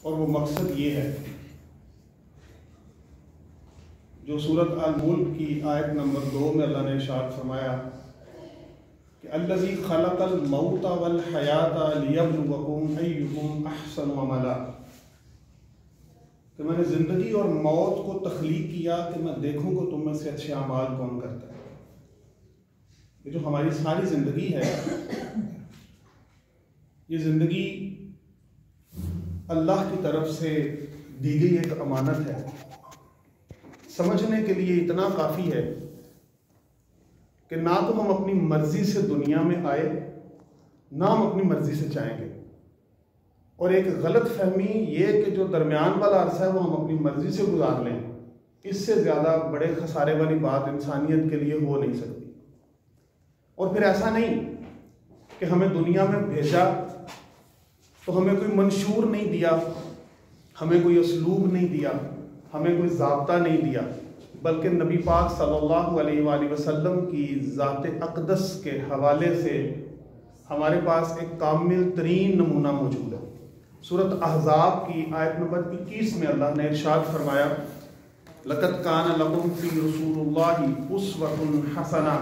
اور وہ مقصد یہ ہے جو سورۃ الملک کی آیت نمبر 2 میں اللہ نے ارشاد فرمایا کہ الذی خلق الموت والحیات لیبلوکم ایکم احسن عملا، کہ میں نے زندگی اور موت کو تخلیق کیا کہ میں دیکھوں کہ تم میں سے اچھے اعمال کون کرتا ہے۔ یہ جو ہماری ساری زندگی ہے، یہ زندگی اللہ کی طرف سے دی گئی ایک امانت ہے۔ سمجھنے کے لیے اتنا کافی ہے کہ نہ تو ہم اپنی مرضی سے دنیا میں آئے، نہ ہم اپنی مرضی سے جائیں گے، اور ایک غلط فہمی یہ کہ جو درمیان والا عرصہ ہے وہ ہم اپنی مرضی سے گزار لیں، اس سے زیادہ بڑے خسارے والی بات انسانیت کے لیے ہو نہیں سکتی۔ اور پھر ایسا نہیں کہ ہمیں دنیا میں بھیجا تو ہمیں کوئی منشور نہیں دیا، ہمیں کوئی اسلوب نہیں دیا، ہمیں کوئی ضابطہ نہیں دیا، بلکہ نبی پاک صلی اللہ علیہ وآلہ وسلم کی ذات اقدس کے حوالے سے ہمارے پاس ایک کامل ترین نمونہ موجود ہے۔ سورۃ احزاب کی آیت نمبر 21 میں اللہ نے ارشاد فرمایا لَقَدْ كَانَ لَكُمْ فِي رَسُولِ اللَّهِ أُسْوَةٌ حَسَنَةٌ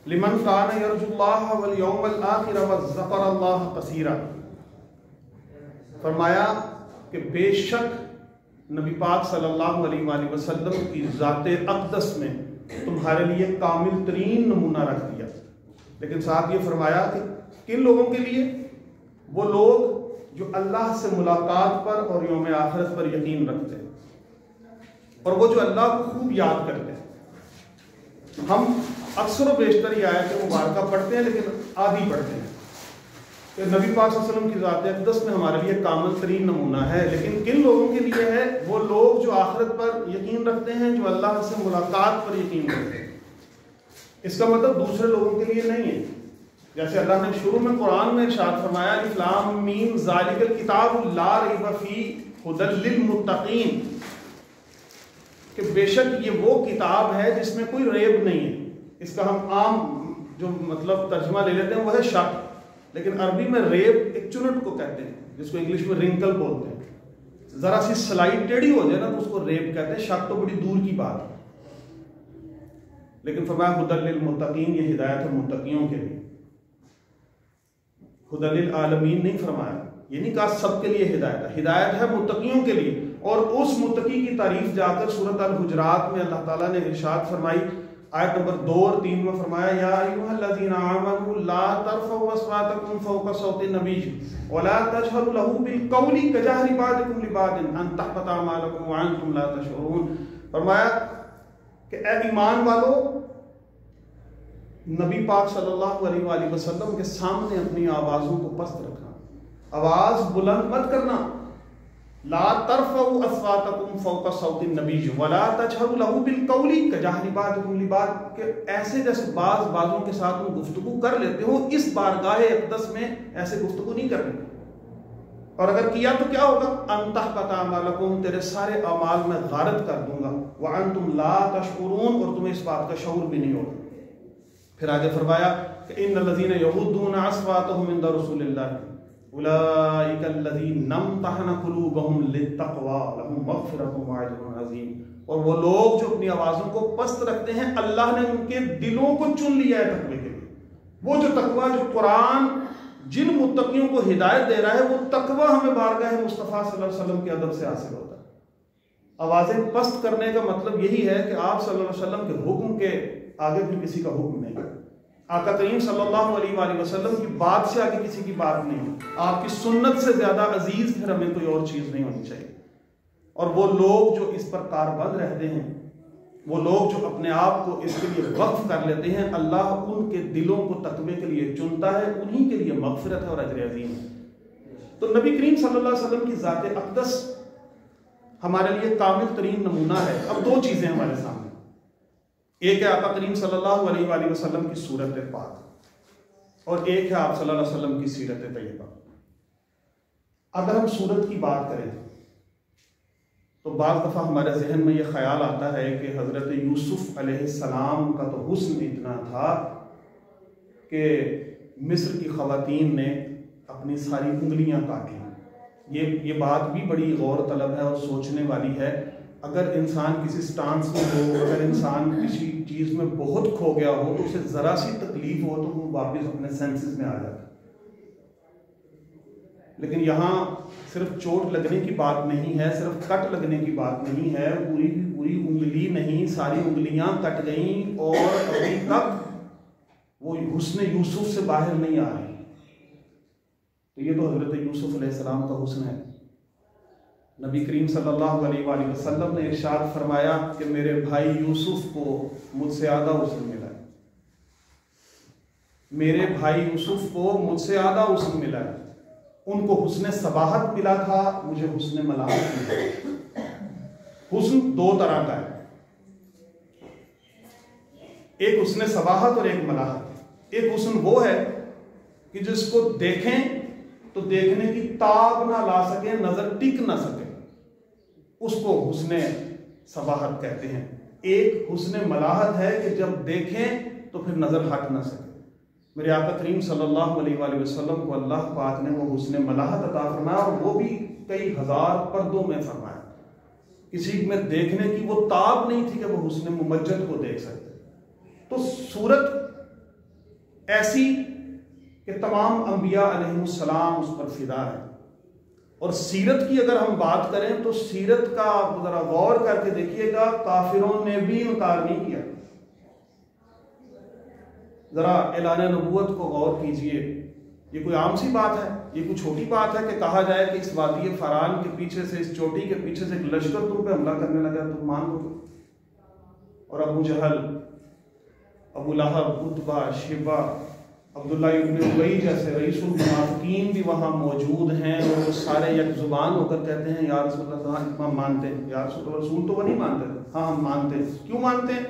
لِمَنْ كَانَ يَرْجُو اللَّهَ وَالْيَوْمَ الْآخِرَ وَذَكَرَ اللَّهَ كَثِيرًا۔ فرمایا کہ بے شک نبی پاک صلی اللہ علیہ وآلہ وسلم کی ذات اقدس میں تمہارے لیے کامل ترین نمونہ رکھ دیا، لیکن ساتھ یہ فرمایا کہ کن لوگوں کے لیے؟ وہ لوگ جو اللہ سے ملاقات پر اور یوم آخرت پر یقین رکھتے ہیں، اور وہ جو اللہ کو خوب یاد کرتے ہیں۔ ہم اکثر و بیشتر یہ آیت مبارکہ پڑھتے ہیں لیکن آدھی پڑھتے ہیں کہ نبی پاک صلی اللہ علیہ وسلم کی ذات اقدس میں ہمارے لیے کامل ترین نمونہ ہے، لیکن کن لوگوں کے لیے ہے؟ وہ لوگ جو آخرت پر یقین رکھتے ہیں، جو اللہ سے ملاقات پر یقین رکھتے ہیں۔ اس کا مطلب دوسرے لوگوں کے لیے نہیں ہے۔ جیسے اللہ نے شروع میں قرآن میں ارشاد فرمایا الف لام میم ذالک الکتاب لا ریب فیہ ھدی للمتقین، کہ بے شک یہ وہ کتاب ہے جس میں کوئی ریب نہیں ہے۔ اس کا ہم عام جو مطلب ترجمہ لے لیتے ہیں وہ ہے شک، لیکن عربی میں ریب ایک چنٹ کو کہتے ہیں، جس کو انگلش میں رنکل بولتے ہیں۔ ذرا سی سلائٹ ٹیڑھی ہو جائے نا تو اس کو ریب کہتے ہیں، شک تو بڑی دور کی بات ہے۔ لیکن فرمایا ھدی للمتقین، یہ ہدایت ہے متقیوں کے لیے، ھدی للعالمین نہیں فرمایا۔ یہ نہیں کہا سب کے لیے ہدایت ہے، ہدایت ہے متقیوں کے لیے۔ اور اس متقی کی تعریف جا کر سورۃ الحجرات میں اللہ تعالیٰ نے ارشاد فرمائی آیت نمبر 2 اور 3 میں فرمایا یا ایھا الذین آمنوا لا ترفعوا اصواتکم فوق صوت النبی ولا تجہروا له بالقول کجہر بعضکم لبعض ان تحبط اعمالکم وانتم لا تشعرون۔ فرمایا کہ اے ایمان والو، نبی پاک صلی اللہ علیہ وآلہ وسلم کے سامنے اپنی آوازوں کو پست رکھنا، آواز بلند مت کرنا۔ لا ترفعوا اصواتکم فوق صوت النبی ولا تجہروا له بالقول کجہر بعضکم لبعض، کہ ایسے جیسے بعض بعضوں کے ساتھ تم گفتگو کر لیتے ہو، اس بارگاہ اقدس میں ایسے گفتگو نہیں کرنی۔ اور اگر کیا تو کیا ہوگا؟ ان تحبط اعمالکم، تیرے سارے اعمال میں غارت کر دوں گا، وانتم لا تشعرون، اور تمہیں اس بات کا شعور بھی نہیں ہوگا۔ پھر آگے فرمایا کہ ان الذین یغضون اصواتهم عند رسول اللہ اولئک الذین امتحن قلوبهم للتقوی لهم مغفرۃ واجر عظیم۔ اور وہ لوگ جو اپنی آوازوں کو پست رکھتے ہیں، اللہ نے ان کے دلوں کو چن لیا ہے تقوی کے لیے۔ وہ جو تقوی جو قرآن جن متقیوں کو ہدایت دے رہا ہے، وہ تقوی ہمیں بارگاہ مصطفیٰ صلی اللہ علیہ وسلم کے ادب سے حاصل ہوتا ہے۔ آوازیں پست کرنے کا مطلب یہی ہے کہ آپ صلی اللہ علیہ وسلم کے حکم کے آگے پھر کسی کا حکم نہیں ہے، آقا کریم صلی اللہ علیہ وآلہ وسلم کی بات سے آگے کسی کی بات نہیں ہے، آپ کی سنت سے زیادہ عزیز پھر ہمیں کوئی اور چیز نہیں ہونی چاہیے۔ اور وہ لوگ جو اس پر کاربند رہتے ہیں، وہ لوگ جو اپنے آپ کو اس کے لیے وقف کر لیتے ہیں، اللہ ان کے دلوں کو تقوی کے لیے چنتا ہے، انہی کے لیے مغفرت ہے اور اجر عظیم ہے۔ تو نبی کریم صلی اللہ علیہ وسلم کی ذات اقدس ہمارے لیے کامل ترین نمونہ ہے۔ اب دو چیزیں ہمارے سامنے، ایک ہے آقا کریم صلی اللہ علیہ وآلہ وسلم کی صورت پاک، اور ایک ہے آپ صلی اللہ علیہ وسلم کی سیرت طیبہ۔ اگر ہم صورت کی بات کریں تو بعض دفعہ ہمارے ذہن میں یہ خیال آتا ہے کہ حضرت یوسف علیہ السلام کا تو حسن اتنا تھا کہ مصر کی خواتین نے اپنی ساری انگلیاں کاٹ لیں، یہ بات بھی بڑی غور طلب ہے اور سوچنے والی ہے. اگر انسان کسی سٹانس میں ہو، اگر انسان کسی چیز میں بہت کھو گیا ہو تو اسے ذرا سی تکلیف ہو تو وہ واپس اپنے سینسز میں آ جاتا ہے. لیکن یہاں صرف چوٹ لگنے کی بات نہیں ہے، صرف کٹ لگنے کی بات نہیں ہے، پوری کی پوری انگلی نہیں، ساری انگلیاں کٹ گئیں اور ابھی تک وہ حسن یوسف سے باہر نہیں آ رہی. تو یہ تو حضرت یوسف علیہ السلام کا حسن ہے. نبی کریم صلی اللہ علیہ وآلہ وسلم نے ارشاد فرمایا کہ میرے بھائی یوسف کو مجھ سے آدھا حسن ملا ہے. میرے بھائی یوسف کو مجھ سے آدھا حسن ملا ہے. ان کو حسن صباحت ملا تھا، مجھے حسن ملاحت ملا. حسن دو طرح کا ہے، ایک حسن صباحت اور ایک ملاحت. ایک حسن وہ ہے کہ جس کو دیکھیں تو دیکھنے کی تاب نہ لا سکیں، نظر ٹک نہ سکے، اس کو حسن صباحت کہتے ہیں. ایک حسن ملاحت ہے کہ جب دیکھیں تو پھر نظر ہٹ نہ سکے. میرے آقا کریم صلی اللہ علیہ وآلہ وسلم کو اللہ پاک نے وہ حسن ملاحت عطا فرمایا، اور وہ بھی کئی ہزار پردوں میں فرمایا. کسی میں دیکھنے کی وہ تاب نہیں تھی کہ وہ حسن ممجد کو دیکھ سکتے. تو صورت ایسی کہ تمام انبیاء علیہ السلام اس پر فدا ہے. اور سیرت کی اگر ہم بات کریں تو سیرت کا ذرا غور کر کے دیکھیے گا، کافروں نے بھی انکار نہیں کیا. ذرا اعلان نبوت کو غور کیجئے. یہ کوئی عام سی بات ہے، یہ کوئی چھوٹی بات ہے کہ کہا جائے کہ اس وادی فران کے پیچھے سے، اس چوٹی کے پیچھے سے ایک لشکر تم پہ حملہ کرنے لگا، تم مان لو. اور ابو جہل، ابو لہب، عتبہ، شیبہ، عبداللہ ابن ابی جیسے رئیس المنافقین بھی وہاں موجود ہیں، اور وہ سارے یک زبان ہو کر کہتے ہیں یا رسول اللہ، ہم مانتے ہیں. یا رسول اللہ، رسول تو وہ نہیں مانتے تھے. ہاں ہم مانتے ہیں. کیوں مانتے ہیں؟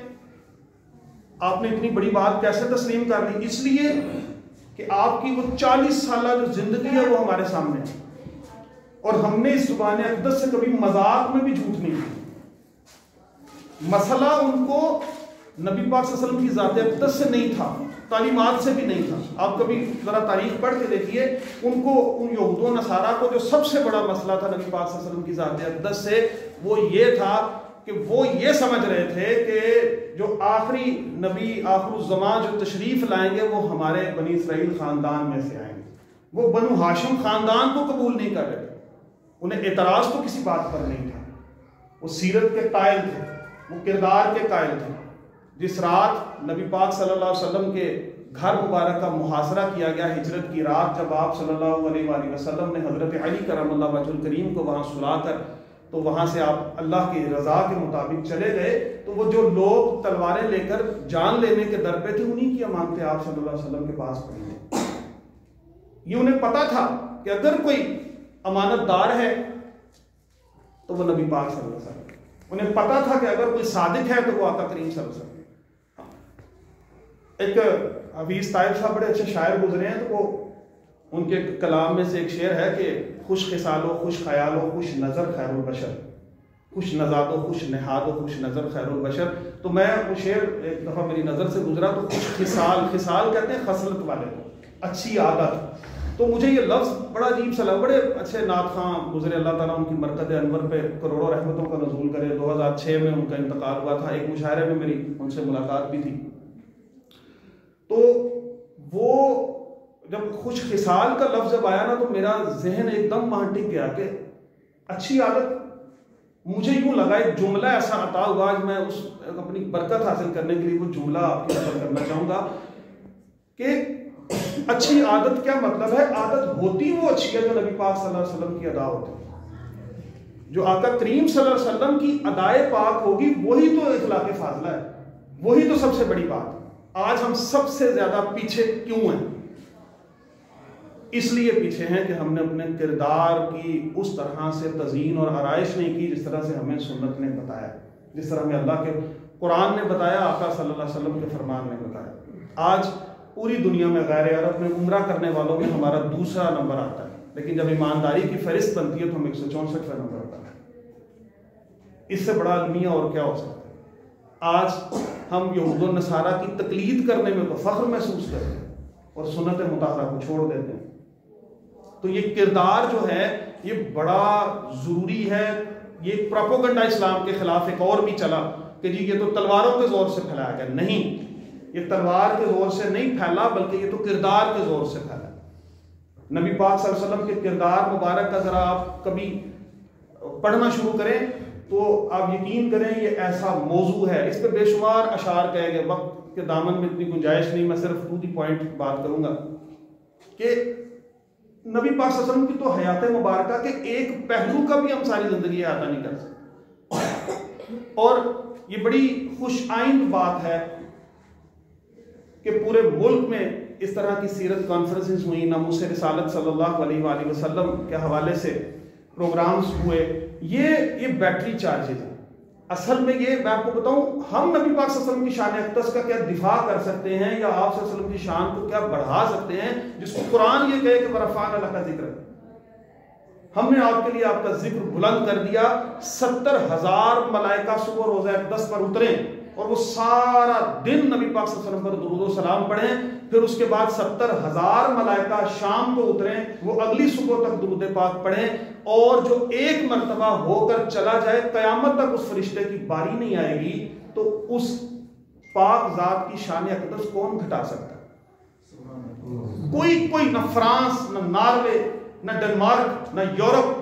آپ نے اتنی بڑی بات کیسے تسلیم کر لی؟ اس لیے کہ آپ کی وہ 40 سالہ جو زندگی ہے وہ ہمارے سامنے ہے، اور ہم نے اس زبان اقدس سے کبھی مذاق میں بھی جھوٹ نہیں کی. مسئلہ ان کو نبی پاک صلی اللہ علیہ وسلم کی ذات اقدس سے نہیں تھا، تعلیمات سے بھی نہیں تھا. آپ کبھی ذرا تاریخ پڑھ کے دیکھیے، ان کو، ان یہود و نصارہ کو جو سب سے بڑا مسئلہ تھا نبی پاک صلی اللہ علیہ وسلم کی ذات اقدس سے، وہ یہ تھا کہ وہ یہ سمجھ رہے تھے کہ جو آخری نبی آخر الزمان جو تشریف لائیں گے وہ ہمارے بنی اسرائیل خاندان میں سے آئیں گے. وہ بنو ہاشم خاندان کو قبول نہیں کر رہے تھے. انہیں اعتراض تو کسی بات پر نہیں تھا. وہ سیرت کے قائل تھے، وہ کردار کے قائل تھے. جس رات نبی پاک صلی اللہ علیہ وسلم کے گھر مبارک کا محاصرہ کیا گیا، ہجرت کی رات، جب آپ صلی اللہ علیہ وآلہ وسلم نے حضرت علی کرم اللہ وجہ الکریم کو وہاں سلا کر تو وہاں سے آپ اللہ کی رضا کے مطابق چلے گئے، تو وہ جو لوگ تلواریں لے کر جان لینے کے در پہ تھے، انہیں کی امانتیں آپ صلی اللہ علیہ وسلم کے پاس پڑی ہیں. یہ انہیں پتا تھا کہ اگر کوئی امانت دار ہے تو وہ نبی پاک صلی اللہ علیہ وسلم. انہیں پتا تھا کہ اگر کوئی صادق ہے تو وہ آقا کریم صلی اللہ علیہ وسلم. ایک حفیظ طائب صاحب بڑے اچھے شاعر گزرے ہیں، تو وہ ان کے کلام میں سے ایک شعر ہے کہ خوش خصال و خوش خیال و خوش نظر خیر البشر، خوش نژاد و خوش نہاد و خوش نظر خیر البشر. تو میں وہ شعر ایک دفعہ میری نظر سے گزرا، تو خوش خصال، خصال کہتے ہیں خصلت والے کو، اچھی عادت. تو مجھے یہ لفظ بڑا عجیب سا لگا. بڑے اچھے نعت خواں گزرے، اللہ تعالیٰ ان کی مرکز انور پہ کروڑوں رحمتوں کا نزول کرے. 2006 میں ان کا انتقال ہوا تھا. ایک مشاعرے میں میری ان سے ملاقات بھی تھی. تو وہ جب خوش خصال کا لفظ جب آیا نا تو میرا ذہن ایک دم وہاں ٹک گیا کہ اچھی عادت. مجھے یوں لگا ایک جملہ ایسا عطا ہوا، آج میں اس اپنی برکت حاصل کرنے کے لیے وہ جملہ آپ کی نقل کرنا چاہوں گا کہ اچھی عادت کیا مطلب ہے. عادت ہوتی وہ اچھی ہے جو نبی پاک صلی اللہ علیہ وسلم کی ادا ہوتی ہے. جو آقا کریم صلی اللہ علیہ وسلم کی ادائے پاک ہوگی وہی تو اخلاق فاضلہ ہے، وہی تو سب سے بڑی بات. آج ہم سب سے زیادہ پیچھے کیوں ہیں؟ اس لیے پیچھے ہیں کہ ہم نے اپنے کردار کی اس طرح سے تزئین اور آرائش نہیں کی جس طرح سے ہمیں سنت نے بتایا، جس طرح ہمیں اللہ کے قرآن نے بتایا، آقا صلی اللہ علیہ وسلم کے فرمان نے بتایا. آج پوری دنیا میں غیر عرب میں عمرہ کرنے والوں میں ہمارا دوسرا نمبر آتا ہے، لیکن جب ایمانداری کی فہرست بنتی ہے تو ہم 164 نمبر آتا ہے. اس سے بڑا المیہ اور کیا ہو سکتا ہے؟ آج ہم یہود و نصارہ کی تقلید کرنے میں تو فخر محسوس کرتے ہیں اور سنت مطہرہ کو چھوڑ دیتے ہیں. تو یہ کردار جو ہے یہ بڑا ضروری ہے. یہ پروپیگنڈا اسلام کے خلاف ایک اور بھی چلا کہ جی یہ تو تلواروں کے زور سے پھیلایا گیا. نہیں، یہ تلوار کے زور سے نہیں پھیلا بلکہ یہ تو کردار کے زور سے پھیلا. نبی پاک صلی اللہ علیہ وسلم کے کردار مبارک کا ذرا آپ کبھی پڑھنا شروع کریں تو آپ یقین کریں یہ ایسا موضوع ہے، اس پہ بے شمار اشعار کہے گئے. وقت کے دامن میں اتنی گنجائش نہیں، میں صرف ٹو دی پوائنٹ بات کروں گا کہ نبی پاک صلی اللہ علیہ وسلم کی تو حیات مبارکہ کے ایک پہلو کا بھی ہم ساری زندگی احاطہ نہیں کر سکتے. اور یہ بڑی خوش آئند بات ہے کہ پورے ملک میں اس طرح کی سیرت کانفرنسز ہوئی، ناموس رسالت صلی اللہ علیہ وآلہ وسلم کے حوالے سے پروگرامز ہوئے. یہ بیٹری چارجز ہیں. اصل میں یہ میں آپ کو بتاؤں، ہم نبی پاک صلی اللہ علیہ وسلم کی شان اقدس کا کیا دفاع کر سکتے ہیں یا آپ صلی اللہ علیہ وسلم کی شان کو کیا بڑھا سکتے ہیں جس کو قرآن یہ کہے کہ ورفعنا لک ذکرک، ہم نے آپ کے لیے آپ کا ذکر بلند کر دیا. 70,000 ملائکہ صبح روزہ اقدس پر اتریں اور وہ سارا دن نبی پاک صلی اللہ علیہ وسلم پر درود و سلام پڑھیں. پھر اس کے بعد 70,000 ملائکہ شام کو اتریں، وہ اگلی صبح تک درود پاک پڑھیں، اور جو ایک مرتبہ ہو کر چلا جائے قیامت تک اس فرشتے کی باری نہیں آئے گی. تو اس پاک ذات کی شان اقدس کون گھٹا سکتا ہے؟ کوئی نہ فرانس، نہ ناروے، نہ ڈنمارک، نہ یورپ،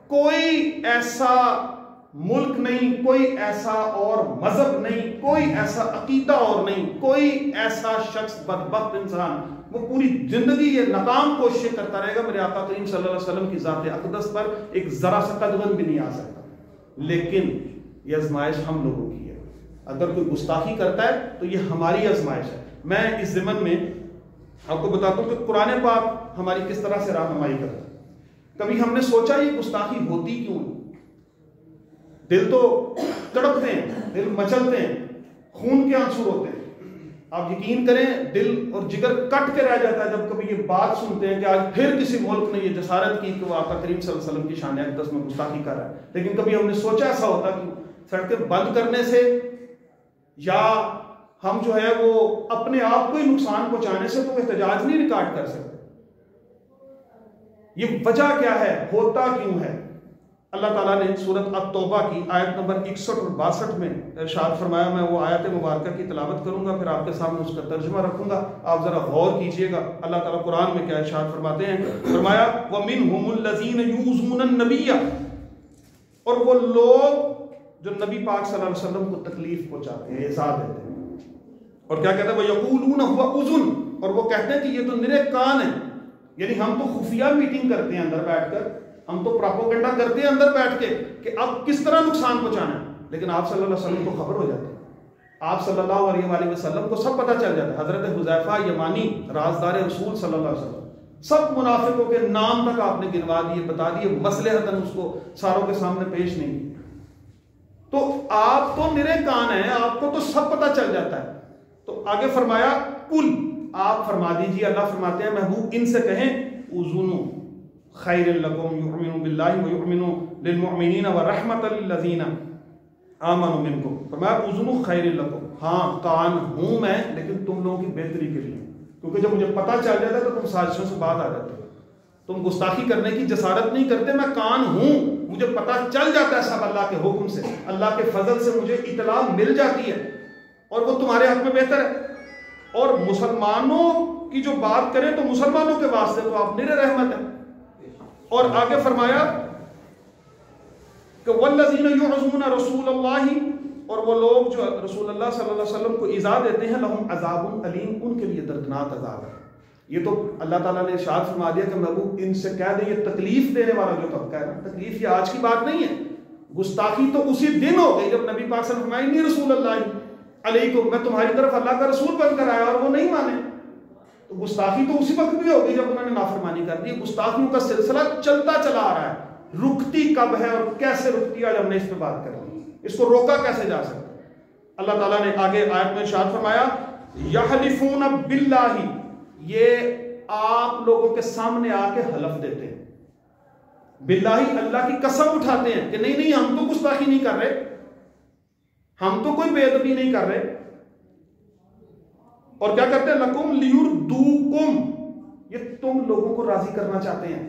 کوئی ایسا ملک نہیں، کوئی ایسا اور مذہب نہیں، کوئی ایسا عقیدہ اور نہیں، کوئی ایسا شخص بدبخت انسان وہ پوری زندگی یہ ناکام کوششیں کرتا رہے گا میرے آقا کریم صلی اللہ علیہ وسلم کی ذات اقدس پر ایک ذرا سا قدغن بھی نہیں آ سکتا. لیکن یہ آزمائش ہم لوگوں کی ہے. اگر کوئی گستاخی کرتا ہے تو یہ ہماری آزمائش ہے. میں اس ضمن میں آپ کو بتاتا ہوں کہ قرآن پاک ہماری کس طرح سے رہنمائی کرتا ہے. کبھی ہم نے سوچا یہ گستاخی ہوتی کیوں ہے؟ دل تو تڑپتے ہیں، دل مچلتے ہیں، خون کے آنسو ہوتے ہیں. آپ یقین کریں دل اور جگر کٹ کے رہ جاتا ہے جب کبھی یہ بات سنتے ہیں کہ آج پھر کسی ملک نے یہ جسارت کی کہ وہ آقا کریم صلی اللہ علیہ وسلم کی شان اقدس میں گستاخی کر رہا ہے. لیکن کبھی ہم نے سوچا ایسا ہوتا کہ سڑکیں بند کرنے سے یا ہم جو ہے وہ اپنے آپ کو ہی نقصان پہنچانے سے تو احتجاج نہیں ریکارڈ کر سکتے. یہ وجہ کیا ہے؟ ہوتا کیوں ہے؟ اللہ تعالیٰ نے سورۃ التوبہ کی آیت نمبر 61 اور 62 میں ارشاد فرمایا. میں وہ آیت مبارکہ کی تلاوت کروں گا، پھر آپ کے سامنے اس کا ترجمہ رکھوں گا، آپ ذرا غور کیجئے گا. اللہ تعالیٰ قرآن میں کیا ارشاد فرماتے ہیں؟ فرمایا وَمِنْهُمُ الَّذِينَ يُؤْذُونَ النَّبِيَّ، اور وہ لوگ جو نبی پاک صلی اللہ علیہ وسلم کو تکلیف پہنچاتے ہیں، ایذا دیتے ہیں. اور کیا کہتے ہیں؟ وَيَقُولُونَ هُوَ أُذُنٌ، اور وہ کہتے ہیں کہ یہ تو نرے کان ہیں. یعنی ہم تو خفیہ میٹنگ کرتے ہیں اندر بیٹھ کر، ہم تو پراپوگنڈا کرتے ہیں اندر بیٹھ کے کہ اب کس طرح نقصان پہنچانا ہے. لیکن آپ صلی اللہ علیہ وسلم کو خبر ہو جاتی ہے. آپ صلی اللہ علیہ وآلہ وسلم کو سب پتہ چل جاتا ہے. حضرت حذیفہ یمانی رازدار رسول صلی اللہ علیہ وسلم سب منافقوں کے نام تک آپ نے گنوا دیے، بتا دیے، مصلحتاً اس کو ساروں کے سامنے پیش نہیں کی. تو آپ تو نرے کان ہیں، آپ کو تو سب پتہ چل جاتا ہے. تو آگے فرمایا کل، آپ فرما دیجیے، اللہ فرماتے ہیں محبوب ان سے کہیں اذنوا خیر لکم یؤمن باللہ ویؤمن للمؤمنین ورحمۃ للذین آمنوا منکم. فرمایا اذنوا خیر لکم، ہاں کان ہوں میں لیکن تم لوگوں کی بہتری کے لیے، کیونکہ جب مجھے پتہ چل جاتا ہے تو تم سازشوں سے بعد آ جاتے ہو، تم گستاخی کرنے کی جسارت نہیں کرتے. میں کان ہوں، مجھے پتہ چل جاتا ہے سب اللہ کے حکم سے، اللہ کے فضل سے مجھے اطلاع مل جاتی ہے، اور وہ تمہارے حق میں بہتر ہے. اور مسلمانوں کی جو بات کریں تو مسلمانوں کے واسطے تو آپ نرے رحمت ہیں. اور آگے فرمایا کہ والذین یعظون رسول اللہ، اور وہ لوگ جو رسول اللہ صلی اللہ علیہ وسلم کو ایذا دیتے ہیں، لہم عذاب علیم، ان کے لیے دردناک عذاب ہے. یہ تو اللہ تعالیٰ نے ارشاد فرما دیا کہ محبوب ان سے کہہ دیں، یہ تکلیف دینے والا جو طبقہ ہے نا، تکلیف یہ آج کی بات نہیں ہے. گستاخی تو اسی دن ہو گئی جب نبی پاک صلی اللہ علیہ وسلم فرمایا رسول اللہ علیکم، میں تمہاری طرف اللہ کا رسول بن کر آیا، اور وہ نہیں مانے. تو گستاخی تو اسی وقت بھی ہوگی جب انہوں نے نافرمانی کر دی. گستاخیوں کا سلسلہ چلتا چلا آ رہا ہے، رکتی کب ہے اور کیسے رکتی ہے؟ آج ہم نے اس پہ بات کر لی، اس کو روکا کیسے جا سکتا؟ اللہ تعالیٰ نے آگے آیت میں ارشاد فرمایا یحلفون باللہ، یہ آپ لوگوں کے سامنے آ کے حلف دیتے ہیں، باللہ اللہ کی قسم اٹھاتے ہیں کہ نہیں ہم تو گستاخی نہیں کر رہے، ہم تو کوئی بے ادبی نہیں کر رہے. اور کیا کرتے ہیں؟ لکم لیردوکم، یہ تم لوگوں کو راضی کرنا چاہتے ہیں.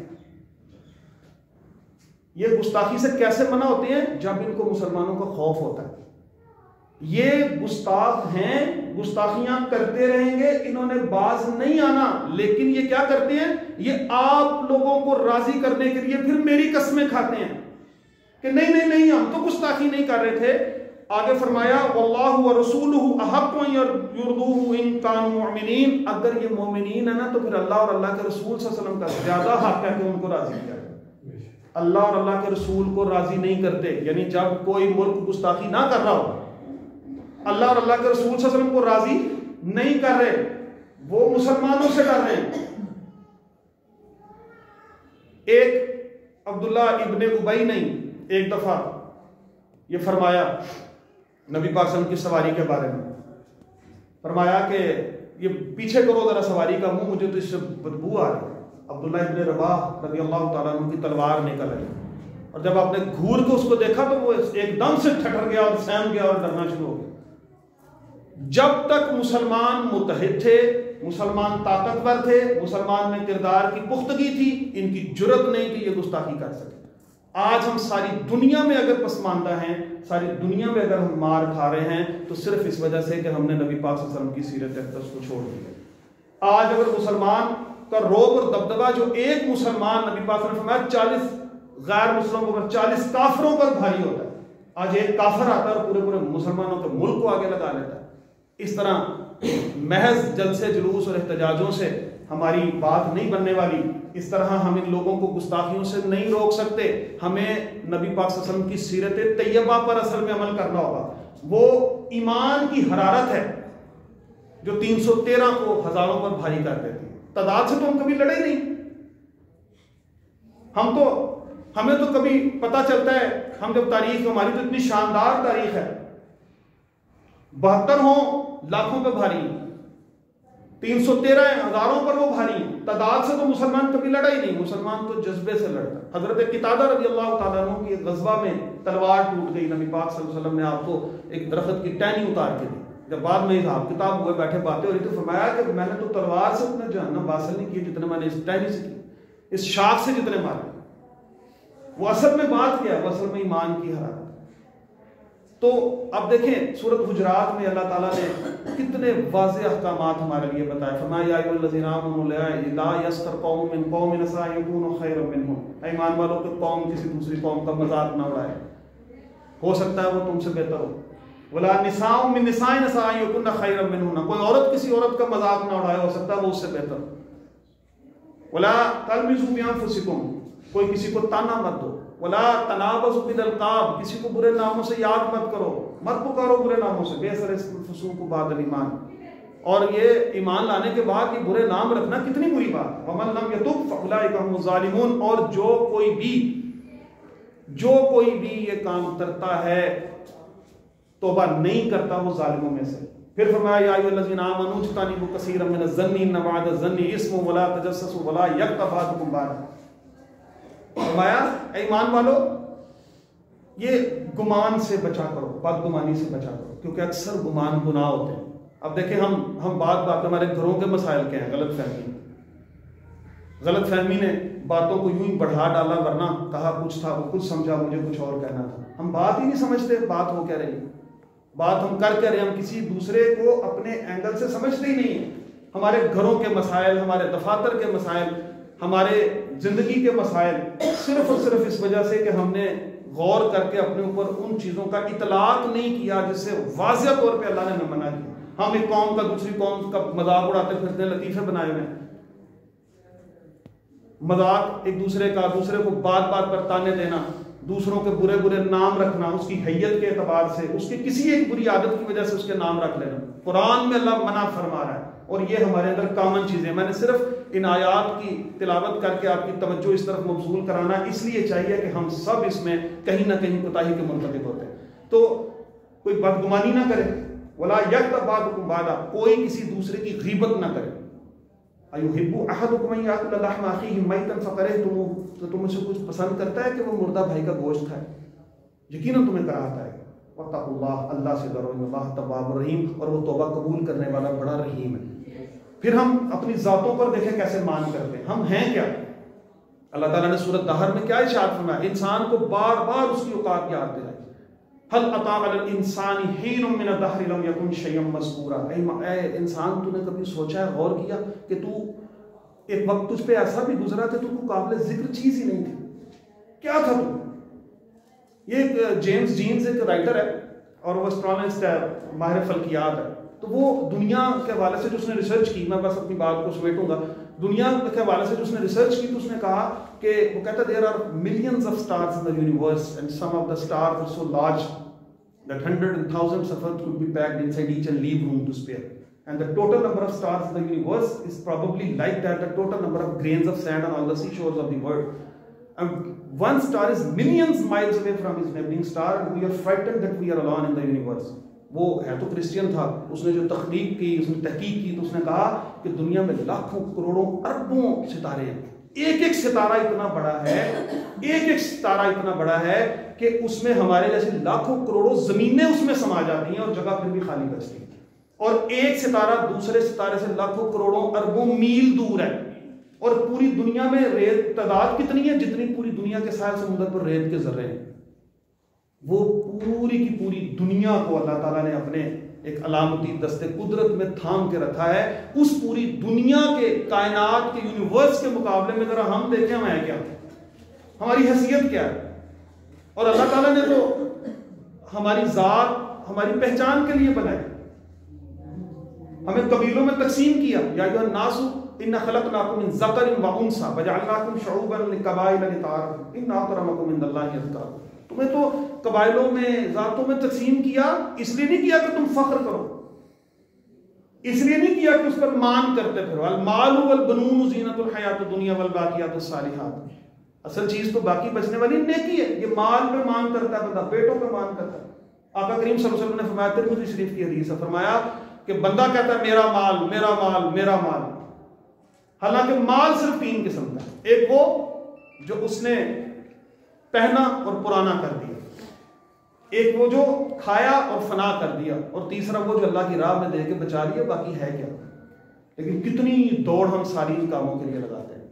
یہ گستاخی سے کیسے منع ہوتے ہیں؟ جب ان کو مسلمانوں کا خوف ہوتا ہے. یہ گستاخ ہیں، گستاخیاں کرتے رہیں گے، انہوں نے باز نہیں آنا. لیکن یہ کیا کرتے ہیں؟ یہ آپ لوگوں کو راضی کرنے کے لیے پھر میری قسمیں کھاتے ہیں کہ نہیں نہیں نہیں ہم تو گستاخی نہیں کر رہے تھے. آگے فرمایا واللہ ورسولہ احق ان یرضوہ ان کانوا مؤمنین. اگر یہ مومنین ہے نا تو پھر اللہ اور اللہ کے رسول صلی اللہ علیہ وسلم کا زیادہ حق ہے کہ ان کو راضی کیا جائے. اللہ اور اللہ کے رسول کو راضی نہیں کرتے، یعنی جب کوئی ملک گستاخی نہ کر رہا ہو، اللہ اور اللہ کے رسول صلی اللہ علیہ وسلم کو راضی نہیں کر رہے، وہ مسلمانوں سے ڈر رہے ہیں. ایک عبداللہ ابن ابی نے ایک دفعہ یہ فرمایا نبی پاک صلی اللہ علیہ وسلم کی سواری کے بارے میں، فرمایا کہ یہ پیچھے کرو ذرا سواری کا منہ، مجھے تو اس سے بدبو آ رہی ہے. عبداللہ ابن رواح رضی اللہ تعالیٰ عنہ کی تلوار نکل آئی، اور جب آپ نے گھور کے اس کو دیکھا تو وہ ایک دم سے ٹھٹر گیا اور سہم گیا اور ڈرنا شروع ہو گیا. جب تک مسلمان متحد تھے، مسلمان طاقتور تھے، مسلمان میں کردار کی پختگی تھی، ان کی جرت نہیں کہ یہ گستاخی کر سکے. آج ہم ساری دنیا میں اگر پسماندہ ہیں، ساری دنیا میں اگر ہم مار کھا رہے ہیں تو صرف اس وجہ سے کہ ہم نے نبی پاک صلی اللہ علیہ وسلم کی سیرت اقدس کو چھوڑ دیا. آج اگر مسلمان کا روب اور دبدبہ جو ایک مسلمان، نبی پاک صلی اللہ علیہ وسلم 40 غیر مسلموں پر 40 کافروں پر بھاری ہوتا ہے، آج ایک کافر آتا ہے اور پورے پورے مسلمانوں کے ملک کو آگے لگا لیتا ہے. اس طرح محض جلسے جلوس اور احتجاجوں سے ہماری بات نہیں بننے والی. اس طرح ہم ان لوگوں کو گستاخیوں سے نہیں روک سکتے. ہمیں نبی پاک صلی اللہ علیہ وسلم کی سیرت طیبہ پر اصل میں عمل کرنا ہوگا. وہ ایمان کی حرارت ہے جو 313 کو ہزاروں پر بھاری کر دیتی ہے. تعداد سے تو ہم کبھی لڑے نہیں. ہمیں تو کبھی پتہ چلتا ہے، ہم جب تاریخ، ہماری تو اتنی شاندار تاریخ ہے، 72 ہوں لاکھوں پہ بھاری، 313 ہزاروں پر وہ بھاری. تعداد سے تو مسلمان کبھی لڑا ہی نہیں. مسلمان تو جذبے سے لڑتا. حضرت قتادہ رضی اللہ تعالیٰ عنہ کی غزوہ میں تلوار ٹوٹ گئی، نبی پاک صلی اللہ علیہ وسلم نے آپ کو ایک درخت کی ٹہنی اتار کے دی. جب بعد میں حساب کتاب ہوئے، بیٹھے باتیں ہو رہی، تو فرمایا کہ میں نے تو تلوار سے اتنے جہنم حاصل نہیں کیے جتنے میں نے اس ٹہنی سے کی، اس شاخ سے جتنے مارے. وہ اصل میں بات کیا ہے؟ وہ اصل میں ایمان کی حرارت. تو اب دیکھیں سورۃ حجرات میں اللہ تعالیٰ نے کتنے واضح احکامات ہمارے لیے بتائے. فرمایا یا ایھا الذین آمنوا لا یسخر قوم من قوم عسیٰ ان یکونوا خیرا منھم. ایمان والوں کہ قوم کسی دوسری قوم کا مذاق نہ اڑائے، ہو سکتا ہے وہ تم سے بہتر ہو. ولا نساء من نساء عسیٰ ان یکن خیرا منھن. کوئی عورت کسی عورت کا مذاق نہ اڑائے، ہو سکتا ہے وہ اس سے بہتر ہو. ولا تلمزوا بانفسکم. کوئی کسی کو تانا مت دو. ولا تنابزوا بالالقاب. کسی کو برے ناموں سے یاد مت کرو، مت پکارو برے ناموں سے. بئس الاسم الفسوق بعد الایمان. اور یہ ایمان لانے کے بعد یہ برے نام رکھنا کتنی بری بات ہے. ومن لم یتب فاولئک هم الظالمون. اور جو کوئی بھی یہ کام کرتا ہے، توبہ نہیں کرتا، وہ ظالموں میں سے. پھر فرمایا یا ایھا الذین آمنوا اجتنبوا کثیرا من الظن ان بعض الظن اسم ولا تجسسوا ولا یغتب بعضکم بعضا. فرمایا اے ایمان والو، یہ گمان سے بچا کرو، بدگمانی سے بچا کرو، کیونکہ اکثر گمان گناہ ہوتے ہیں. اب دیکھیں ہم بات ہمارے گھروں کے مسائل کے ہیں. غلط فہمی نے باتوں کو یوں ہی بڑھا ڈالا، ورنہ کہا کچھ تھا، وہ کچھ سمجھا، مجھے کچھ اور کہنا تھا. ہم بات ہی نہیں سمجھتے بات ہو کیا رہی، بات ہم کر کے رہے. ہم کسی دوسرے کو اپنے اینگل سے سمجھتے ہی نہیں ہیں. ہمارے گھروں کے مسائل، ہمارے دفاتر کے مسائل، ہمارے زندگی کے مسائل صرف اور صرف اس وجہ سے کہ ہم نے غور کر کے اپنے اوپر ان چیزوں کا اطلاق نہیں کیا جس سے واضح طور پہ اللہ نے ہمیں منع کیا. ہم ایک قوم کا دوسری قوم کا مذاق اڑاتے پھرتے ہیں، لطیفے بنائے ہوئے ہیں. مذاق ایک دوسرے کا، دوسرے کو بات بات پر تانے دینا، دوسروں کے برے برے نام رکھنا، اس کی حیت کے اعتبار سے، اس کی کسی ایک بری عادت کی وجہ سے اس کے نام رکھ لینا. قرآن میں اللہ منع فرما رہا ہے، اور یہ ہمارے اندر کامن چیزیں. میں نے صرف ان آیات کی تلاوت کر کے آپ کی توجہ اس طرف مبذول کرانا اس لیے چاہیے کہ ہم سب اس میں کہیں نہ کہیں کوتاہی کے مرتکب ہوتے ہیں. تو کوئی بدگمانی نہ کرے. ولا یغتب بعضکم بعضا. کوئی کسی دوسرے کی غیبت نہ کرے. ایحب احدکم ان یاکل لحم اخیہ میتا فکرہتموہ. تو تم سے کچھ پسند کرتا ہے کہ وہ مردہ بھائی کا گوشت کھائے؟ یقیناً تمہیں کراہتا ہے. واتقوا اللہ. اللہ سے ڈرو، ان اللہ تواب الرحیم. اور وہ توبہ قبول کرنے والا بڑا رحیم ہے. پھر ہم اپنی ذاتوں پر دیکھیں کیسے مان کرتے ہیں. ہم ہیں کیا؟ اللہ تعالیٰ نے سورۃ دہر میں کیا ارشاد فرمایا؟ انسان کو بار بار اس کی اوقات یاد دلائی. هل اتى على الانسان حين من الدهر لم يكن شيئا مذكورا. اے انسان، تو نے کبھی سوچا ہے، غور کیا کہ تو ایک وقت تجھ پہ ایسا بھی گزرا کہ تو کو قابل ذکر چیز ہی نہیں تھی؟ کیا تھا تو؟ یہ ایک جیمز جینز ایک رائٹر ہے اور وہ اسٹرانسٹ ہے، ماہر فلکیات ہے. تو وہ دنیا کے حوالے سے جو اس نے ریسرچ کی، میں بس اپنی بات کو سمیٹوں گا، دنیا کے حوالے سے جو اس نے ریسرچ کی تو اس نے کہا کہ وہ کہتا ہے there are millions of stars in the universe and some of the stars are so large that hundreds and thousands of Earth could be packed inside each and leave room to spare. And the total number of stars in the universe is probably like that, the total number of grains of sand on all the seashores of the world. And one star is millions miles away from his neighboring star and we are frightened that we are alone in the universe. وہ ہے تو Christian تھا، اس نے جو تحقیق کی، اس نے تحقیق کی تو اس نے کہا کہ دنیا میں لاکھوں کروڑوں اربوں ستارے ہیں، ایک ایک ستارہ اتنا بڑا ہے، ایک ایک ستارہ اتنا بڑا ہے کہ اس میں ہمارے جیسے لاکھوں کروڑوں زمینیں اس میں سما جاتی ہیں اور جگہ پھر بھی خالی بچتی ہے. اور ایک ستارہ دوسرے ستارے سے لاکھوں کروڑوں اربوں میل دور ہے. اور پوری دنیا میں ریت تعداد کتنی ہے؟ جتنی پوری دنیا کے ساحل سمندر پر ریت کے ذرے ہیں. وہ پوری کی پوری دنیا کو اللہ تعالیٰ نے اپنے ایک علامتی دستے قدرت میں تھام کے رکھا ہے. اس پوری دنیا کے کائنات کے یونیورس کے مقابلے میں ذرا ہم دیکھیں ہم ہیں کیا، ہماری حیثیت کیا ہے. اور اللہ تعالیٰ نے تو ہماری ذات ہماری پہچان کے لیے بنائی، ہمیں قبیلوں میں تقسیم کیا. یا ایھا الناس انا خلقناکم من ذکر و انثی وجعلناکم شعوبا لقبائل لتعارفوا ان اکرمکم عند اللہ اتقاکم. تمہیں تو قبائلوں میں ذاتوں میں تقسیم کیا، اس لیے نہیں کیا کہ تم فخر کرو، اس لیے نہیں کیا کہ اس پر مان کرتے پھرو. المال والبنون زینت الحیات الدنیا والباقیات الصالحات. اصل چیز تو باقی بچنے والی نیکی ہے. یہ مال پہ مان کرتا ہے بندہ، بیٹوں پہ مان کرتا ہے. آقا کریم صلی اللہ علیہ وسلم نے فرمایا، ترمذی شریف کی حدیث ہے، فرمایا کہ بندہ کہتا ہے میرا مال میرا مال میرا مال، حالانکہ مال صرف 3 قسم کا ہے. ایک وہ جو اس نے پہنا اور پرانا کر دیا، ایک وہ جو کھایا اور فنا کر دیا، اور تیسرا وہ جو اللہ کی راہ میں دے کے بچا لیا، باقی ہے کیا. لیکن کتنی دوڑ ہم ساری ان کاموں کے لیے لگاتے ہیں.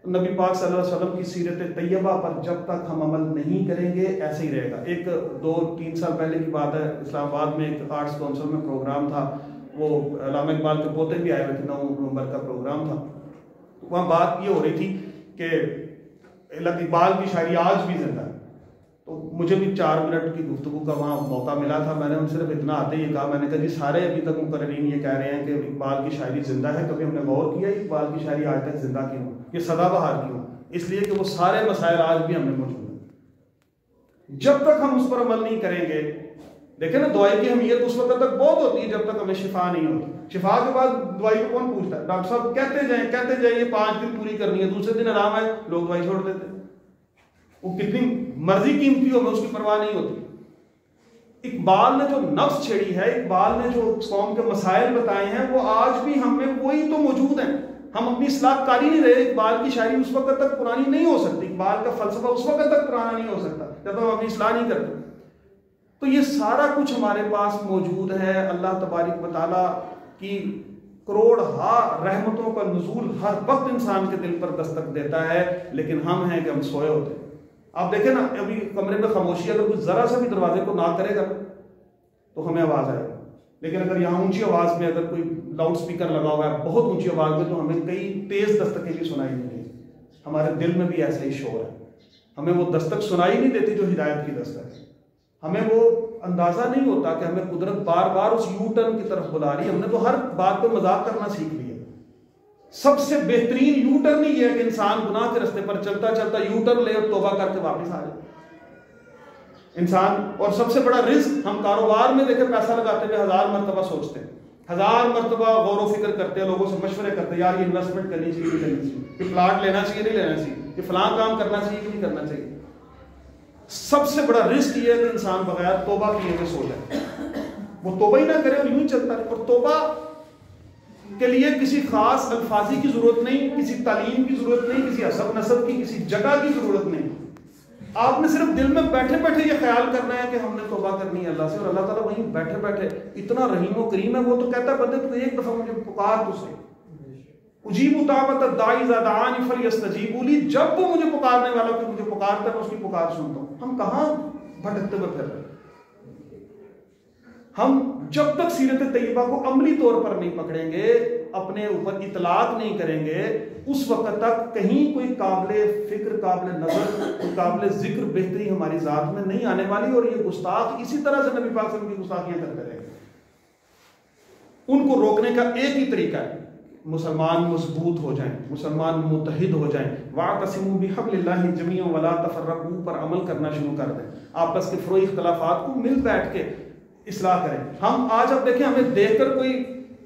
نبی پاک صلی اللہ علیہ وسلم کی سیرت طیبہ پر جب تک ہم عمل نہیں کریں گے ایسے ہی رہے گا. ایک 2-3 سال پہلے کی بات ہے، اسلام آباد میں ایک آرٹس کونسل میں پروگرام تھا، وہ علامہ اقبال کے پوتے بھی آئے ہوئے تھے، 9 نومبر کا پروگرام تھا. وہاں بات یہ ہو رہی تھی کہ اقبال کی شاعری آج بھی زندہ ہے. تو مجھے بھی 4 منٹ کی گفتگو کا وہاں موقع ملا تھا. میں نے ان صرف اتنا آتے ہی کہا، میں نے کہا جی سارے ابھی تک مقررین یہ کہہ رہے ہیں کہ اقبال کی شاعری زندہ ہے، کبھی ہم نے غور کیا اقبال کی شاعری آج تک زندہ کیوں، یہ سدا بہار کیوں؟ اس لیے کہ وہ سارے مسائل آج بھی ہم نے موجود ہیں. جب تک ہم اس پر عمل نہیں کریں گے، دیکھیں نا دوائی کی اہمیت اس وقت تک بہت ہوتی ہے جب تک ہمیں شفا نہیں ہوتی. شفا کے بعد دوائی کو کون پوچھتا ہے؟ ڈاکٹر صاحب کہتے جائیں یہ 5 دن پوری کرنی ہے، دوسرے دن آرام ہے لوگ دوائی چھوڑ دیتے. وہ کتنی مرضی قیمتی ہو، میں اس کی پرواہ نہیں ہوتی. اقبال نے جو نفس چھیڑی ہے، اقبال نے جو قوم کے مسائل بتائے ہیں، وہ آج بھی ہم میں وہی تو موجود ہیں. ہم اپنی اصلاح کاری نہیں رہے. اقبال کی شاعری اس وقت تک پرانی نہیں ہو سکتی، اقبال کا فلسفہ اس وقت تک پرانا نہیں ہو سکتا جب ہم اپنی اصلاح نہیں کرتے. تو یہ سارا کچھ ہمارے پاس موجود ہے. اللہ تبارک و تعالیٰ کی کروڑہا رحمتوں کا نزول ہر وقت انسان کے دل پر دستک دیتا ہے، لیکن ہم ہیں کہ ہم سوئے ہوتے ہیں. آپ دیکھیں نا، ابھی کمرے میں خاموشی، اگر کوئی ذرا سا بھی دروازے کو ناک کرے گا تو ہمیں آواز آئے گی. لیکن اگر یہاں اونچی آواز میں اگر کوئی لاؤڈ سپیکر لگا ہوا ہے بہت اونچی آواز میں، تو ہمیں کئی تیز دستکیں بھی سنائی نہیں دیتی. ہمارے دل میں بھی ایسا ہی شور ہے. ہمیں وہ دستک سنائی نہیں دیتی جو ہدایت کی دستک ہے. ہمیں وہ اندازہ نہیں ہوتا کہ ہمیں قدرت بار بار اس یو ٹرن کی طرف بلا رہی ہے. ہم نے تو ہر بات پہ مذاق کرنا سیکھ لیا. سب سے بہترین یو ٹرن ہی یہ ہے کہ انسان گناہ کے رستے پر چلتا چلتا یو ٹرن لے اور توبہ کر کے واپس آ جائے انسان. اور سب سے بڑا رزق، ہم کاروبار میں دیکھیں پیسہ لگاتے ہوئے 1000 مرتبہ سوچتے ہیں، 1000 مرتبہ غور و فکر کرتے ہیں، لوگوں سے مشورے کرتے ہیں، یار یہ انویسٹمنٹ کرنی چاہیے نہیں کرنی چاہیے، یہ پلاٹ لینا چاہیے نہیں لینا چاہیے، یہ فلاں کام کرنا چاہیے کہ نہیں کرنا چاہیے. سب سے بڑا رزق یہ ہے کہ انسان بغیر توبہ کیے ہوئے سو جائے. وہ توبہ ہی نہ کرے اور یوں ہی چلتا رہے. اور توبہ کے لیے کسی خاص الفاظی کی ضرورت نہیں، کسی تعلیم کی ضرورت نہیں، کسی حسب نسب کی کسی جگہ کی ضرورت نہیں. آپ نے صرف دل میں بیٹھے بیٹھے یہ خیال کرنا ہے کہ ہم نے توبہ کرنی ہے اللہ سے، اور اللہ تعالیٰ وہیں بیٹھے بیٹھے اتنا رحیم و کریم ہے. وہ تو کہتا ہے بندے تو ایک دفعہ مجھے پکار تو سے، اجیب دعوت الداعی اذا دعانی فلیستجیبوا لی، جب وہ مجھے پکارنے والا کہ مجھے پکارتا ہے میں اس کی پکار سنتا ہوں. ہم کہاں بھٹکتے ہوئے پھر رہے ہیں؟ ہم جب تک سیرت طیبہ کو عملی طور پر نہیں پکڑیں گے، اپنے اوپر اطلاق نہیں کریں گے، اس وقت تک کہیں کوئی قابل فکر، قابل نظر، قابل ذکر بہتری ہماری ذات میں نہیں آنے والی. اور یہ گستاخ اسی طرح سے نبی پاک صلی اللہ علیہ وسلم کی گستاخیاں کرتے رہے. ان کو روکنے کا ایک ہی طریقہ ہے، مسلمان مضبوط ہو جائیں، مسلمان متحد ہو جائیں. وَاعْتَصِمُوا بِحَبْلِ اللَّهِ جَمِيعًا وَلَا تَفَرَّقُوا پر عمل کرنا شروع کر دیں. آپس کے فروئی اختلافات کو مل بیٹھ کے اصلاح کریں. ہم آج اب دیکھیں، ہمیں دیکھ کر کوئی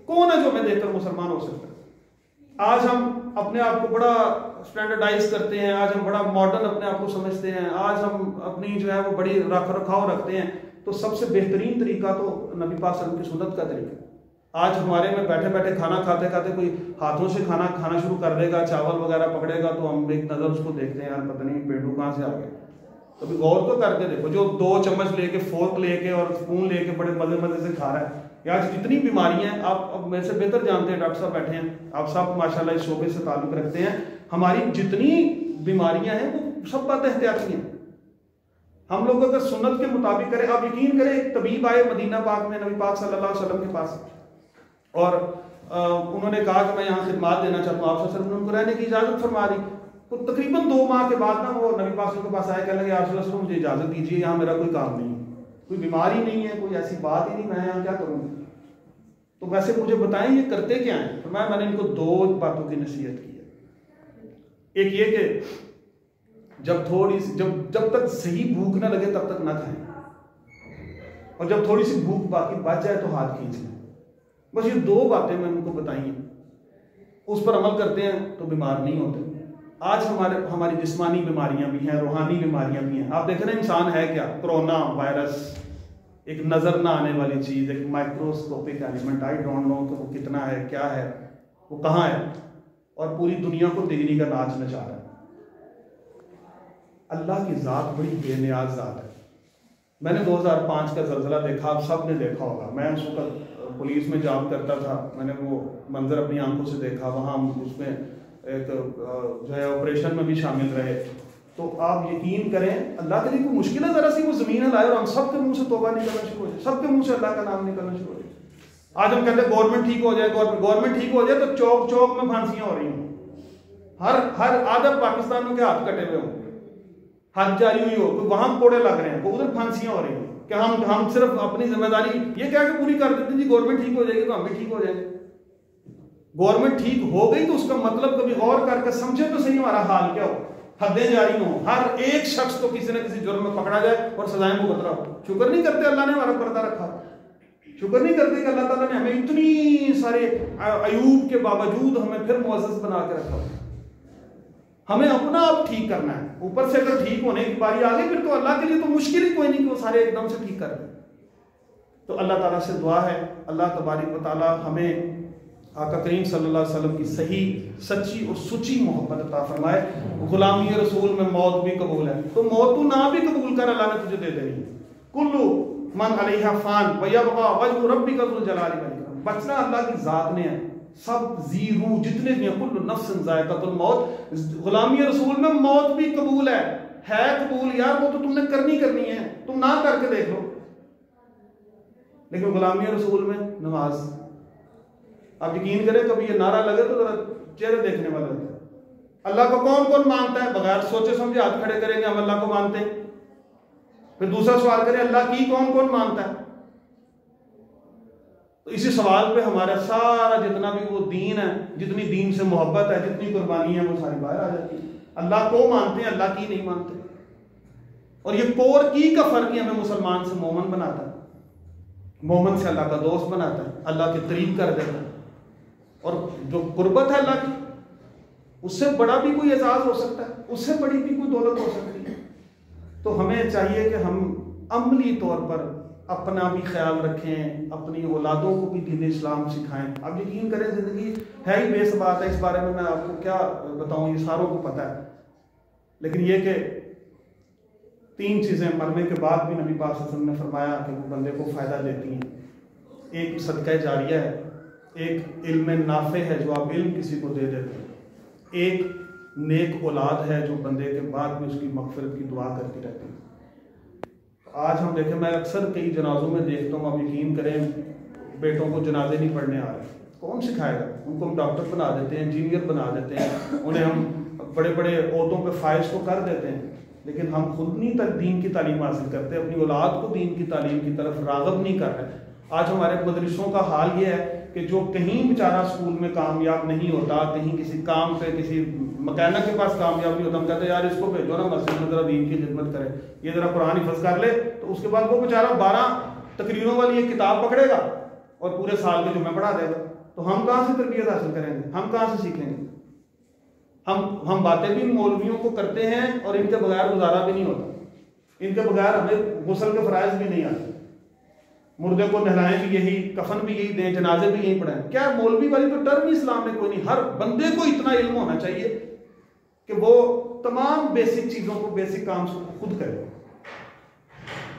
کون ہے جو ہمیں دیکھ کر مسلمان ہو سکتا ہے؟ آج ہم اپنے آپ کو بڑا اسٹینڈرڈائز کرتے ہیں، آج ہم بڑا ماڈرن اپنے آپ کو سمجھتے ہیں، آج ہم اپنی جو ہے وہ بڑی رکھ رکھاؤ رکھتے ہیں. تو سب سے بہترین طریقہ تو نبی پاک صلی اللہ علیہ وسلم کی سنت کا طریقہ. آج ہمارے میں بیٹھے بیٹھے کھانا کھاتے کھاتے کوئی ہاتھوں سے کھانا شروع کر دے گا، چاول وغیرہ پکڑے گا تو ہم ایک نظر اس کو دیکھتے ہیں، یار پتہ نہیں پیٹو کہاں سے آ گیا. کبھی غور تو کر کے دیکھو، جو 2 چمچ لے کے، فورک لے کے اور اسپون لے کے بڑے مزے سے کھا رہا ہے. یا جتنی بیماریاں ہیں، آپ اب میرے سے بہتر جانتے ہیں، ڈاکٹر صاحب بیٹھے ہیں، آپ سب ماشاءاللہ اس شعبے سے تعلق رکھتے ہیں. ہماری جتنی بیماریاں ہیں وہ سب بات احتیاطی ہیں. ہم لوگ اگر سنت کے مطابق کریں، آپ یقین کریں، ایک طبیب آئے مدینہ پاک میں نبی پاک صلی اللہ علیہ وسلم کے پاس، اور انہوں نے کہا کہ میں یہاں خدمات دینا چاہتا ہوں. آپ صلی اللہ علیہ وسلم نے ان کو رہنے کی اجازت فرما دی. تو تقریباً 2 ماہ کے بعد نا وہ نبی پاک کے پاس آئے، کہنے لگے آپ صلی اللہ علیہ وسلم مجھے اجازت دیجیے، یہاں میرا کوئی کام نہیں ہے، کوئی بیماری نہیں ہے، کوئی ایسی بات ہی نہیں، میں یہاں کیا کروں. تو ویسے مجھے بتائیں یہ کرتے کیا ہیں؟ تو میں نے ان کو 2 باتوں کی نصیحت کی ہے. ایک یہ کہ جب تک صحیح بھوک نہ لگے تب تک نہ کھائیں، اور جب تھوڑی سی بھوک باقی بچ جائے تو ہاتھ کھینچ لیں. بس یہ 2 باتیں میں ان کو بتائی ہیں، اس پر عمل کرتے ہیں تو بیمار نہیں ہوتے. آج ہماری جسمانی بیماریاں بھی ہیں، روحانی بیماریاں بھی ہیں. آپ دیکھ رہے ہیں انسان ہے کیا؟ کرونا وائرس، ایک نظر نہ آنے والی چیز، ایک microscopic element, I don't know کہ وہ کتنا ہے، کیا ہے، وہ کہاں ہے، اور پوری دنیا کو دگنی کا ناچ نچا رہا ہے. اللہ کی ذات بڑی بے نیاز ذات ہے. میں نے 2005 کا زلزلہ دیکھا، آپ سب نے دیکھا ہوگا. میں اس وقت پولیس میں جاب کرتا تھا، میں نے وہ منظر اپنی آنکھوں سے دیکھا. وہاں اس میں ایک جو ہے آپریشن میں بھی شامل رہے. تو آپ یقین کریں، اللہ کے لیے کوئی مشکل ہے ذرا سی وہ زمین ہلائے اور ہم سب کے منہ سے توبہ نکلنا شروع ہو جائے، سب کے منہ سے اللہ کا نام نکلنا شروع ہو جائے. آج ہم کہتے ہیں گورنمنٹ ٹھیک ہو جائے، گورنمنٹ ٹھیک ہو جائے تو چوک چوک میں پھانسیاں ہو رہی ہیں. ہر آدھا پاکستانوں کے ہاتھ کٹے ہوئے ہوں، حد جاری ہوئی ہو، کوئی وہاں کوڑے لگ رہے ہیں، کوئی ادھر پھانسیاں ہو رہی ہیں. کہ ہم صرف اپنی ذمہ داری یہ کہہ کے پوری کر دیتے ہیں جی گورنمنٹ ٹھیک ہو جائے گی تو ہم بھی ٹھیک ہو جائیں گے. گورنمنٹ ٹھیک ہو گئی تو اس کا مطلب کبھی غور کر کے سمجھے تو صحیح ہمارا حال کیا ہو. حدیں جاری ہوں، ہر ایک شخص کو کسی نہ کسی جرم میں پکڑا جائے اور سزائیں بھگت رہا ہو. شکر نہیں کرتے اللہ نے ہمارا پردہ رکھا، شکر نہیں کرتے کہ اللہ تعالیٰ نے ہمیں اتنی سارے عیوب کے باوجود ہمیں پھر معزز بنا کے رکھا. ہمیں اپنا آپ ٹھیک کرنا ہے. اوپر سے اگر ٹھیک ہونے کی باری آ گئی پھر تو اللہ کے لیے تو مشکل ہی کوئی نہیں کہ وہ سارے ایک دم سے ٹھیک کر دیں. تو اللہ تعالیٰ سے دعا ہے اللہ تبارک و تعالیٰ ہمیں آقا کریم صلی اللہ علیہ وسلم کی صحیح سچی اور سچی محبت عطا فرمائے. غلامی رسول میں موت بھی قبول ہے تو موت تو نہ بھی قبول کر، اللہ نے تجھے دے دینی ہے. کلو من علیہا فان ویبقا وجہ ربک ذو الجلال والاکرام. بچنا اللہ کی ذات نے ہے. سب زیرو جتنے بھی ہیں، کل نفس ذائقۃ الموت. غلامی رسول میں موت بھی قبول ہے قبول. یار وہ تو تم نے کرنی ہے، تم نہ کر کے دیکھ لو. لیکن غلامی رسول میں نماز، آپ یقین کریں کبھی یہ نعرہ لگے تو ذرا چہرے دیکھنے والا ہوتا ہے. اللہ کو کون کون مانتا ہے؟ بغیر سوچے سمجھے ہاتھ کھڑے کریں گے ہم اللہ کو مانتے ہیں. پھر دوسرا سوال کریں اللہ کی کون کون مانتا ہے؟ تو اسی سوال پہ ہمارا سارا جتنا بھی وہ دین ہے، جتنی دین سے محبت ہے، جتنی قربانی ہے، وہ ساری باہر آ جاتی ہے. اللہ کو مانتے ہیں، اللہ کی نہیں مانتے. اور یہ کور کی کا فرق ہی ہمیں مسلمان سے مومن بناتا ہے، مومن سے اللہ کا دوست بناتا ہے، اللہ کے قریب کر دیتا ہے. اور جو قربت ہے اللہ کی، اس سے بڑا بھی کوئی اعزاز ہو سکتا ہے، اس سے بڑی بھی کوئی دولت ہو سکتی ہے. تو ہمیں چاہیے کہ ہم عملی طور پر اپنا بھی خیال رکھیں، اپنی اولادوں کو بھی دین اسلام سکھائیں. اب یقین کریں زندگی ہے ہی بے ثبات ہے، اس بارے میں آپ کو کیا بتاؤں، یہ ساروں کو پتہ ہے. لیکن یہ کہ 3 چیزیں مرنے کے بعد بھی نبی پاک صلی اللہ علیہ وسلم نے فرمایا کہ وہ بندے کو فائدہ دیتی ہیں. ایک صدقہ جاریہ ہے، ایک علم نافع ہے جو آپ علم کسی کو دے دیتے ہیں, ایک نیک اولاد ہے جو بندے کے بعد میں اس کی مغفرت کی دعا کرتی رہتی ہے. آج ہم دیکھیں, میں اکثر کئی جنازوں میں دیکھتا ہوں, آپ یقین کریں بیٹوں کو جنازے نہیں پڑھنے آ رہے, کون سکھائے گا ان کو؟ ہم ڈاکٹر بنا دیتے ہیں, انجینئر بنا دیتے ہیں, انہیں ہم بڑے بڑے عہدوں پہ فائز تو کر دیتے ہیں, لیکن ہم خود نہیں دین کی تعلیم حاصل کرتے, اپنی اولاد کو دین کی تعلیم کی طرف راغب نہیں کر رہے. آج ہمارے مدرسوں کا حال یہ ہے کہ جو کہیں بیچارہ اسکول میں کامیاب نہیں ہوتا, کہیں کسی کام پہ کسی مکینک کے پاس کامیاب نہیں ہوتا, ہم کہتے ہیں یار اس کو بھیجو نا مسجد میں ذرا دین کی خدمت کرے, یہ ذرا قرآن حفظ کر لے, تو اس کے بعد وہ بیچارہ 12 تقریروں والی ایک کتاب پکڑے گا اور پورے سال کے جمعے پڑھا دے گا. تو ہم کہاں سے تربیت حاصل کریں گے؟ ہم کہاں سے سیکھیں گے؟ ہم باتیں بھی مولویوں کو کرتے ہیں اور ان کے بغیر گزارا بھی نہیں ہوتا, ان کے بغیر ہمیں غسل کے فرائض بھی نہیں آتے, مردے کو نہلائیں بھی یہی, کفن بھی یہی دیں, جنازے بھی یہی پڑھائیں. کیا مولوی والی تو ٹرم ہی اسلام میں کوئی نہیں. ہر بندے کو اتنا علم ہونا چاہیے کہ وہ تمام بیسک چیزوں کو, بیسک کام خود کرے.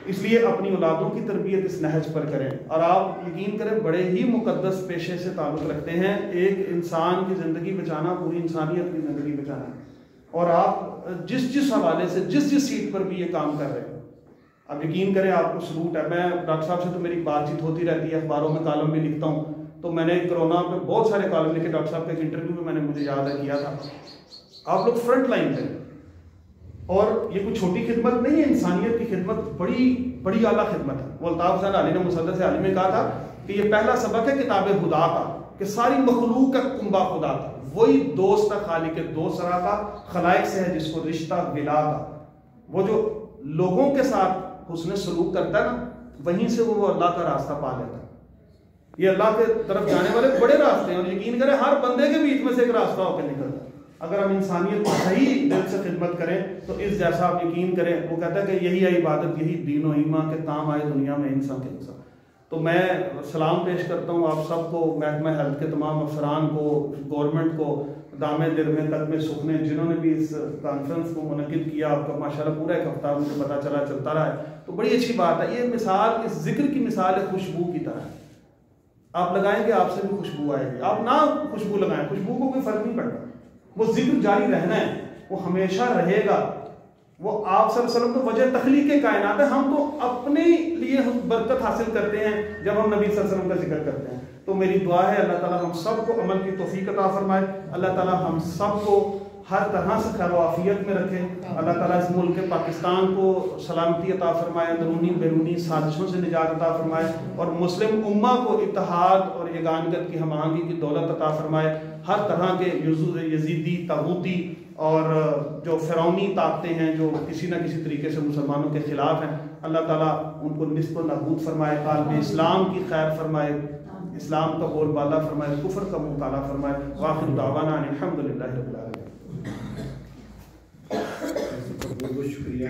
اس لیے اپنی اولادوں کی تربیت اس نہج پر کریں. اور آپ یقین کریں بڑے ہی مقدس پیشے سے تعلق رکھتے ہیں. ایک انسان کی زندگی بچانا پوری انسانیت کی زندگی بچانا ہے, اور آپ جس حوالے سے جس سیٹ پر بھی یہ کام کر رہے ہیں, اب یقین کریں آپ کو سلوٹ ہے. میں ڈاکٹر صاحب سے تو میری بات چیت ہوتی رہتی ہے, اخباروں میں کالم بھی لکھتا ہوں, تو میں نے کرونا پہ بہت سارے کالم لکھے. ڈاکٹر صاحب کا ایک انٹرویو میں نے مجھے یاد ہے کیا تھا, آپ لوگ فرنٹ لائن پہ, اور یہ کوئی چھوٹی خدمت نہیں ہے, انسانیت کی خدمت بڑی اعلیٰ خدمت ہے. وہ الطاف حسین علی نے مسدس علی میں کہا تھا کہ یہ پہلا سبق ہے کتاب خدا کا, کہ ساری مخلوق کا کنبہ خدا کا, وہی دوست ہے خالق دوست سرا کا, خلائق سے ہے جس کو رشتہ ولا کا. وہ جو لوگوں کے ساتھ حسن سلوک کرتا ہے نا, وہیں سے وہ اللہ کا راستہ پا لیتا ہے. یہ اللہ کے طرف جانے والے بڑے راستے ہیں, اور یقین کریں ہر بندے کے بیچ میں سے ایک راستہ ہو کے نکلتا ہے. اگر ہم انسانیت کو صحیح دل سے خدمت کریں تو اس جیسا آپ یقین کریں, وہ کہتا ہے کہ یہی ہے عبادت, یہی دین و ایمان کے کام آئے دنیا میں انسان کے انسان. تو میں سلام پیش کرتا ہوں آپ سب کو, محکمہ ہیلتھ کے تمام افسران کو, گورنمنٹ کو, دامے درمے قدمے سکھنے جنہوں نے بھی اس کانفرنس کو منعقد کیا. آپ کا ماشاءاللہ پورا ایک ہفتہ مجھے پتہ چلا چلتا رہا ہے, تو بڑی اچھی بات ہے. یہ مثال, اس ذکر کی مثال ہے خوشبو کی طرح. آپ لگائیں گے آپ سے بھی خوشبو آئے گی, آپ نہ خوشبو لگائیں, خوشبو کو کوئی فرق نہیں پڑتا. وہ ذکر جاری رہنا ہے, وہ ہمیشہ رہے گا. وہ آپ صلی اللہ علیہ وسلم تو وجہ تخلیق کائنات ہے, ہم تو اپنے لیے ہم برکت حاصل کرتے ہیں جب ہم نبی صلی اللہ علیہ وسلم کا ذکر کرتے ہیں. تو میری دعا ہے اللہ تعالیٰ ہم سب کو عمل کی توفیق عطا فرمائے, اللہ تعالیٰ ہم سب کو ہر طرح سے خیر و عافیت میں رکھے, اللہ تعالیٰ اس ملک پاکستان کو سلامتی عطا فرمائے, اندرونی بیرونی سازشوں سے نجات عطا فرمائے, اور مسلم امہ کو اتحاد اور یگانگت کی ہم آہنگی کی دولت عطا فرمائے. ہر طرح کے یزیدی, طاغوتی اور جو فرعونی طاقتیں ہیں جو کسی نہ کسی طریقے سے مسلمانوں کے خلاف ہیں, اللہ تعالیٰ ان کو نصب و نابود فرمائے, عالم اسلام کی خیر فرمائے, اسلام کا بول بالا فرمائے, کفر کا منہ کالا فرمائے. وآخر دعوانا الحمدللہ رب العالمین. بہت بہت شکریہ.